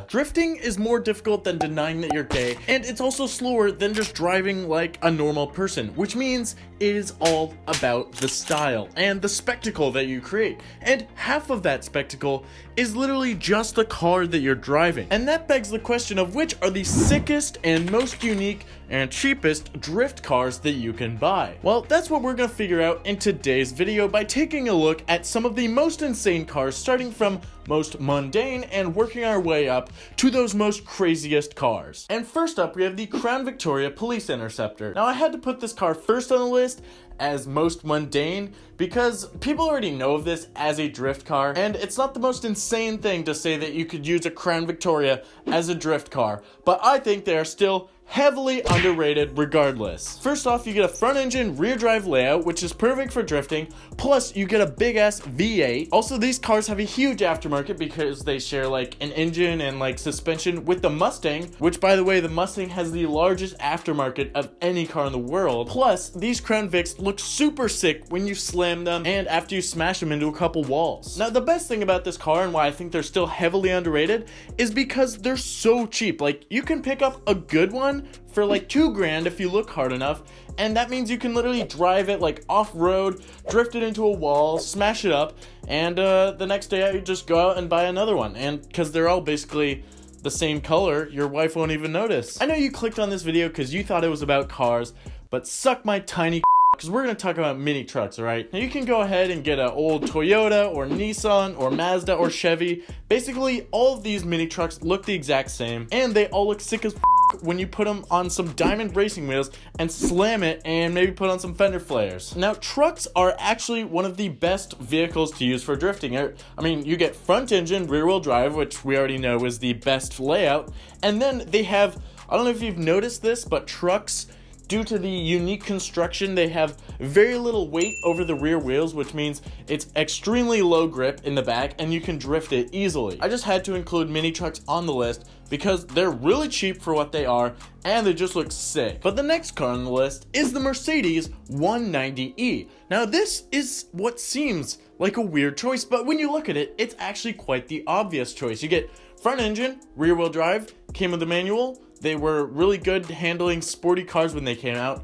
Drifting is more difficult than denying that you're gay, and it's also slower than just driving like a normal person, which means it is all about the style and the spectacle that you create. And half of that spectacle is literally just the car that you're driving. And that begs the question of which are the sickest and most unique and cheapest drift cars that you can buy. Well, that's what we're gonna figure out in today's video by taking a look at some of the most insane cars, starting from most mundane and working our way up to those most craziest cars. And first up, we have the Crown Victoria Police Interceptor. Now, I had to put this car first on the list as most mundane because people already know of this as a drift car, and it's not the most insane thing to say that you could use a Crown Victoria as a drift car, but I think they are still heavily underrated regardless. First off, you get a front engine rear drive layout, which is perfect for drifting, plus you get a big ass V8. Also, these cars have a huge aftermarket because they share like an engine and like suspension with the Mustang, which by the way, the Mustang has the largest aftermarket of any car in the world. Plus, these Crown Vics look super sick when you slam them and after you smash them into a couple walls. Now, the best thing about this car and why I think they're still heavily underrated is because they're so cheap. Like, you can pick up a good one for like $2,000 if you look hard enough, and that means you can literally drive it like off-road, drift it into a wall, smash it up, and the next day you just go out and buy another one. And because they're all basically the same color, your wife won't even notice. I know you clicked on this video because you thought it was about cars, but suck my tiny because we're going to talk about mini trucks, alright? Now you can go ahead and get an old Toyota or Nissan or Mazda or Chevy. Basically, all of these mini trucks look the exact same, and they all look sick as when you put them on some diamond racing wheels and slam it and maybe put on some fender flares. Now, trucks are actually one of the best vehicles to use for drifting. I mean, you get front engine, rear wheel drive, which we already know is the best layout, and then they have, I don't know if you've noticed this, but trucks, due to the unique construction, they have very little weight over the rear wheels, which means it's extremely low grip in the back and you can drift it easily. I just had to include mini trucks on the list because they're really cheap for what they are and they just look sick. But the next car on the list is the Mercedes 190E. Now, this is what seems like a weird choice, but when you look at it, it's actually quite the obvious choice. You get front engine, rear wheel drive, came with a manual. They were really good handling sporty cars when they came out.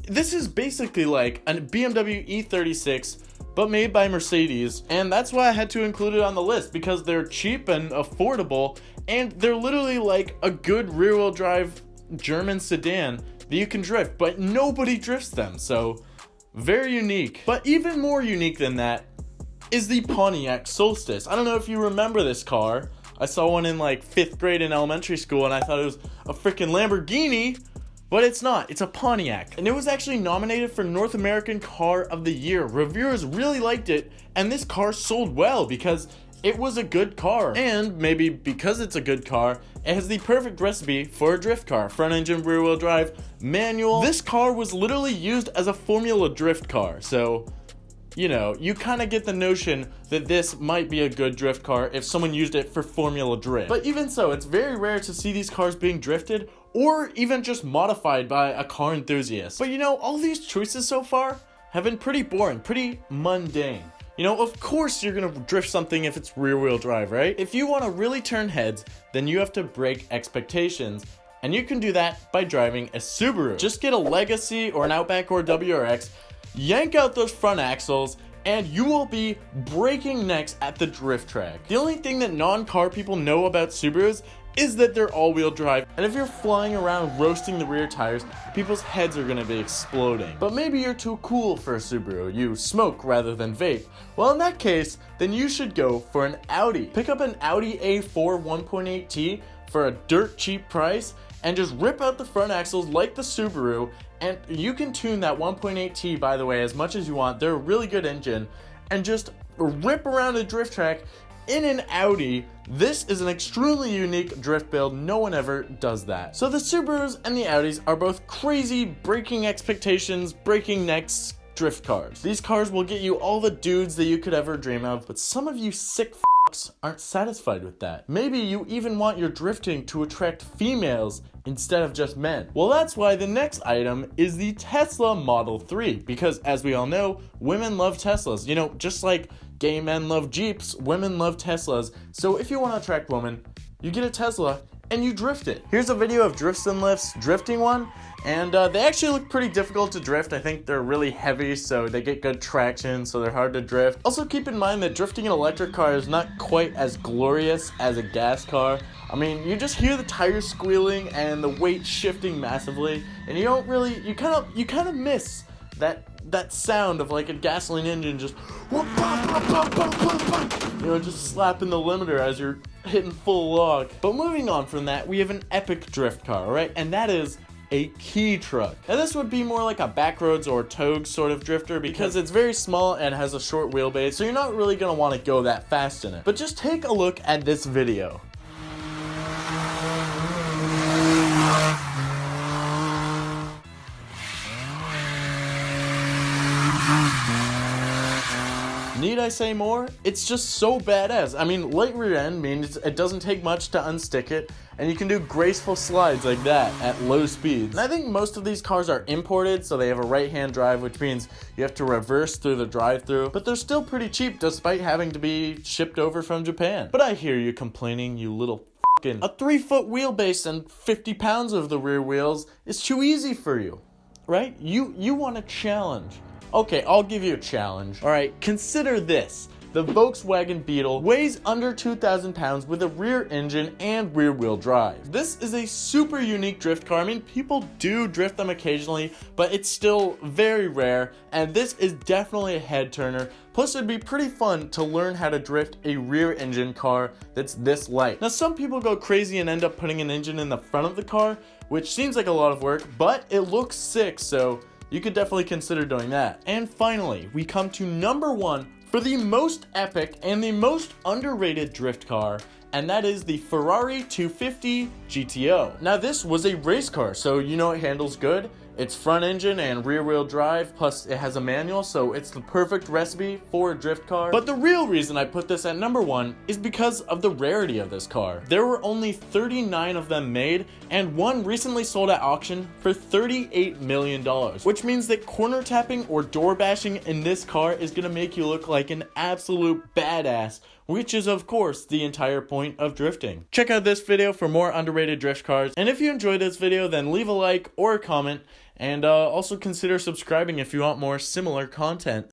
This is basically like a BMW E36, but made by Mercedes, and that's why I had to include it on the list, because they're cheap and affordable, and they're literally like a good rear-wheel drive German sedan that you can drift, but nobody drifts them, so very unique. But even more unique than that is the Pontiac Solstice. I don't know if you remember this car. I saw one in like 5th grade in elementary school and I thought it was a freaking Lamborghini, but it's not. It's a Pontiac. And it was actually nominated for North American Car of the Year. Reviewers really liked it, and this car sold well because it was a good car. And maybe because it's a good car, it has the perfect recipe for a drift car. Front engine, rear wheel drive, manual. This car was literally used as a Formula Drift car, so you know, you kind of get the notion that this might be a good drift car if someone used it for Formula Drift. But even so, it's very rare to see these cars being drifted or even just modified by a car enthusiast. But you know, all these choices so far have been pretty boring, pretty mundane. You know, of course you're gonna drift something if it's rear wheel drive, right? If you wanna really turn heads, then you have to break expectations. And you can do that by driving a Subaru. Just get a Legacy or an Outback or a WRX, yank out those front axles, and you will be breaking necks at the drift track. The only thing that non-car people know about Subarus is that they're all-wheel drive, and if you're flying around roasting the rear tires, people's heads are gonna be exploding. But maybe you're too cool for a Subaru, you smoke rather than vape. Well, in that case, then you should go for an Audi. Pick up an Audi A4 1.8T for a dirt cheap price, and just rip out the front axles like the Subaru, and you can tune that 1.8T, by the way, as much as you want. They're a really good engine, and just rip around a drift track in an Audi. This is an extremely unique drift build. No one ever does that. So the Subarus and the Audis are both crazy, breaking expectations, breaking necks drift cars. These cars will get you all the dudes that you could ever dream of, but some of you sick jocks aren't satisfied with that. Maybe you even want your drifting to attract females instead of just men. Well, that's why the next item is the Tesla Model 3, because as we all know, women love Teslas. You know, just like gay men love Jeeps, women love Teslas. So if you want to attract women, you get a Tesla and you drift it. Here's a video of Drifts and Lifts drifting one, and they actually look pretty difficult to drift. I think they're really heavy, so they get good traction, so they're hard to drift. Also keep in mind that drifting an electric car is not quite as glorious as a gas car. I mean, you just hear the tires squealing and the weight shifting massively, and you don't really, you kind of miss that sound of like a gasoline engine just, you know, just slapping the limiter as you're hitting full log. But moving on from that, we have an epic drift car, right? And that is a key truck. Now this would be more like a backroads or togue sort of drifter because it's very small and has a short wheelbase, so you're not really gonna want to go that fast in it. But just take a look at this video. Need I say more? It's just so badass. I mean, light rear end means it doesn't take much to unstick it, and you can do graceful slides like that at low speeds. And I think most of these cars are imported, so they have a right-hand drive, which means you have to reverse through the drive-thru, but they're still pretty cheap despite having to be shipped over from Japan. But I hear you complaining, you little f***ing. A 3-foot wheelbase and 50 pounds of the rear wheels is too easy for you, right? You want a challenge. Okay, I'll give you a challenge. All right, consider this. The Volkswagen Beetle weighs under 2,000 pounds with a rear engine and rear wheel drive. This is a super unique drift car. I mean, people do drift them occasionally, but it's still very rare, and this is definitely a head turner. Plus, it'd be pretty fun to learn how to drift a rear engine car that's this light. Now, some people go crazy and end up putting an engine in the front of the car, which seems like a lot of work, but it looks sick, so you could definitely consider doing that. And finally, we come to number 1 for the most epic and the most underrated drift car, and that is the Ferrari 250 GTO. Now this was a race car, so you know it handles good. It's front engine and rear wheel drive, plus it has a manual, so it's the perfect recipe for a drift car. But the real reason I put this at number 1 is because of the rarity of this car. There were only 39 of them made, and one recently sold at auction for $38 million, which means that corner tapping or door bashing in this car is gonna make you look like an absolute badass, which is of course the entire point of drifting. Check out this video for more underrated drift cars, and if you enjoyed this video, then leave a like or a comment, and also consider subscribing if you want more similar content.